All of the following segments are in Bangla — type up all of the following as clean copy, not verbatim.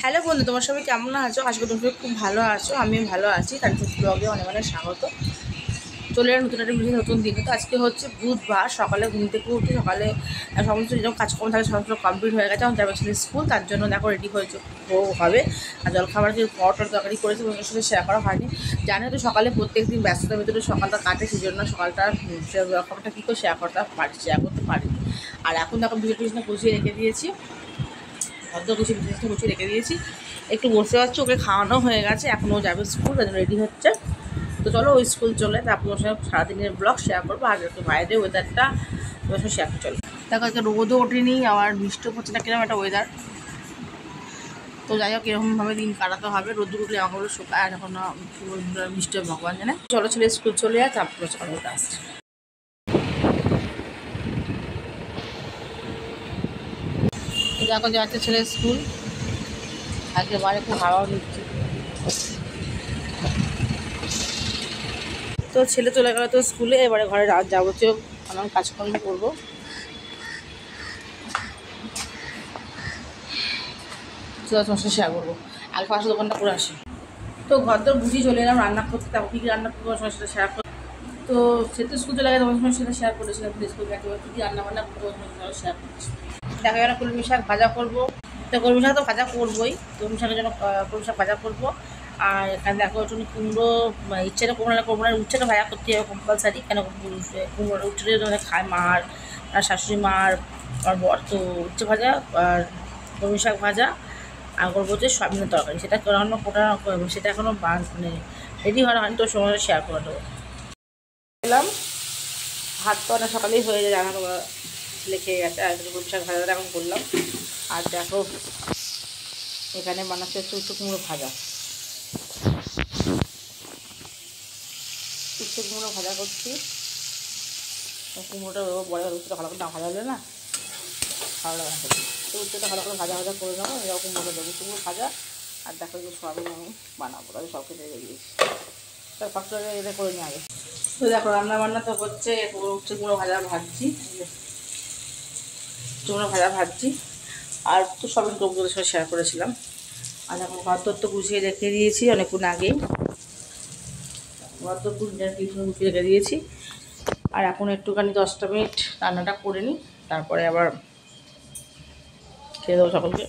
হ্যালো বন্ধু, তোমার সবাই কেমন আছো? আজকে তুমি খুব ভালো আছো, আমিও ভালো আছি। তারপর ব্লগে অনেক অনেক স্বাগত। চলে এলাম নতুন একটা ভিডিও, নতুন দিনে। তো আজকে হচ্ছে বুধবার। সকালে ঘুম থেকে উঠে সকালে সমস্ত যেরকম কাজকর্ম থাকে সমস্ত কমপ্লিট হয়ে গেছে। আমার যাবে ছেলে স্কুল, তার জন্য দেখো রেডি হয়েছে হবে। আর জলখাবার যে পরোটার তরকারি করেছে ওদের সাথে শেয়ার করা হয়নি। জানি তো সকালে প্রত্যেক দিন ব্যস্ততার ভিতরে সকালটা কাটে, সেই জন্য সকালটা জলখাবারটা কী করে শেয়ার করতে পারি। আর এখন দেখো ভিডিও গুছিয়ে রেখে দিয়েছি, অর্ধ গুছিয়ে রেখে দিয়েছি। একটু বসে যাচ্ছে, ওকে খাওয়ানো হয়ে গেছে, এখনও যাবে স্কুল, তাদের রেডি হচ্ছে। তো চলো ওই স্কুল চলে, তারপর ওর সঙ্গে সারাদিনের ব্লগ শেয়ার করবো। আর একটু বাইরে ওয়েদারটা ওর সঙ্গে শেয়ার চলো। দেখো আজকে রোদও ওঠেনি, আবার বৃষ্টিও পড়ছে না, কিরকম একটা ওয়েদার। তো যাই হোক এরকমভাবে দিন কাটাতে হবে। রোদ উঠলে আমাকে শুকায়, আর এখন বৃষ্টি ভগবান জানে। চলো ছেলে স্কুল চলে যায়, তারপরে সকাল হতে আসছে। এখন যাচ্ছে ছেলে স্কুল, একেবারে খুব হাওয়া দিচ্ছে। তো ছেলে চলে গেল তো স্কুলে, এবারে ঘরে রাত যাবতীয় আমার কাজকর্ম করবো। তোমার সাথে শেয়ার করবো, আগে পাশে দোকানটা করে আসি। তো ঘর তো বুঝিয়ে চলে এলাম রান্না করতে, তারপর কী কী রান্না করবো তোমার সাথে শেয়ার করবো। তো সে তো স্কুল চলে গেছে, তোমার সাথে শেয়ার করেছিলাম স্কুল একেবারে কী কী রান্নাবান্না করবো তোমার সাথে শেয়ার করছি। দেখা গেল কলমি শাক ভাজা করবো। তো কলমি শাক তো ভাজা করবোই, কলমি শাকের জন্য কলমি শাক ভাজা করবো। আর এখানে দেখো একটু কুমড়ো, ইচ্ছেটা কুমড়োর উচ্ছেটা ভাজা করতে হবে কম্পালসারি। কেন কুমড়োর উচ্ছে খায় মার আর শাশুড়ি মার আর বর। তো উচ্ছে ভাজা আর কলমি শাক ভাজা আর করবো যে সয়াবিনের তরকারি। সেটা কোটা সেটা এখনও মানে রেডি হয়নি, তো সময় শেয়ার করে দেবো। এলাম ভাত তো অনেক সকালেই হয়ে যায়, জানা তোমার ছেলে খেয়ে গেছে। আর কলমি শাক ভাজাটা এখন করলাম। আর দেখো এখানে বানাচ্ছে হচ্ছে উচ্ছে কুমড়ো ভাজা। উচ্ছে কুমড়ো ভাজা করছি। কুমড়োটা বড় উচ্ছেটা ভালো করে না ভাজা হলে না ভালো লাগে না খেতে। তো উচ্ছেটা ভালো করে ভাজা করে নেবো, এরকম কুমড়ো দেবো কুমড়ো ভাজা। আর দেখো যে সয়াবিন আমি বানাবো, তাহলে সব খেতে বেরিয়েছি। তার ফার্স্ট এটা করে নিয়ে আগে। তো দেখো রান্নাবান্না তো হচ্ছে, উচ্ছে কুমড়ো ভাজা ভাজছি, কুমড়ো ভাজা ভাজছি। আর তো সয়াবিন কুমড়োর সাথে শেয়ার করেছিলাম। আর এখন ঘর তো গুছিয়ে রেখে দিয়েছি অনেকক্ষণ আগেই, ঘর তো গুছিয়ে রেখে দিয়েছি। আর এখন একটুখানি 10টা মিনিট রান্নাটা করে নিই, তারপরে আবার খেয়ে দেবো সকলকে।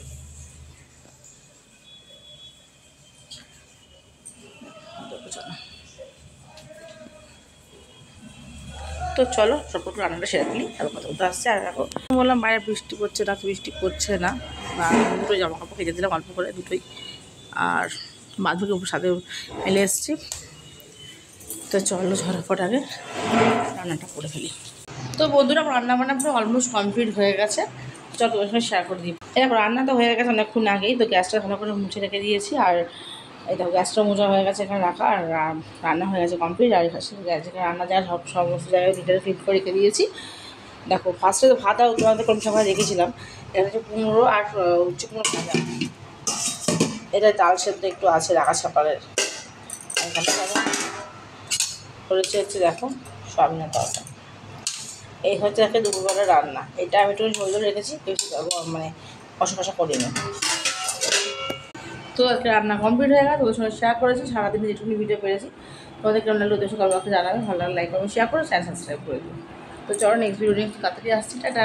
তো চলো সকলকে রান্নাটা সেরে ফেলি, তারপর কথা বলতে আসছে। আর এখন বললাম বাইরে বৃষ্টি পড়ছে না, বৃষ্টি পড়ছে না। দুটোই জামা কাপড় কেটে দিলাম অল্প করে, দুটোই। আর বাঁধবুকে সাথে ফেলে এসেছি। তো চলো ঝটপট আগে রান্নাটা করে ফেলি। তো বন্ধুরা রান্নাবান্না পুরো অলমোস্ট কমপ্লিট হয়ে গেছে। চলো তোমার সঙ্গে শেয়ার করে দিই। এরকম রান্না তো হয়ে গেছে অনেকক্ষণ আগেই। তো গ্যাসটা ভালো করে মুছে রেখে দিয়েছি। আর এই দেখো গ্যাসটা মোজা হয়ে গেছে এখানে রাখা, আর রান্না হয়ে গেছে কমপ্লিট। আর যেখানে রান্না যায় সমস্ত জায়গায় ডিটেল ফিট করে রেখে দিয়েছি। দেখো ফার্স্টে তো ভাত আর তোমাদের কলমি শাক রেখেছিলাম। এটা হচ্ছে কুমড়ো আর উচ্ছে কুমড়ো ভাজা। এটা ডাল সেদ্ধ একটু আছে রাখা সকালের। এখানে করেছি হচ্ছে দেখো সয়াবিনের তরকারি। এই হচ্ছে একটা দুপুরবেলার রান্না। এটা আমি একটু ঝোল রেখেছি, বেশি মানে কষা কষা করিনি। তো একটা রান্না কমপ্লিট হয়ে গেছে, ওদের সঙ্গে শেয়ার করেছি সারাদিনে যেটুকুনি ভিডিও পেরেছি। তোমাদের কেমন লাগলো ওদের সঙ্গে আমাকে জানাবে, ভালো লাগলে লাইক করবে, শেয়ার করে চ্যানেল সাবস্ক্রাইব করে দিও। তো চলো নেক্সট ভিডিও তাড়াতাড়ি আসছি, টাটা।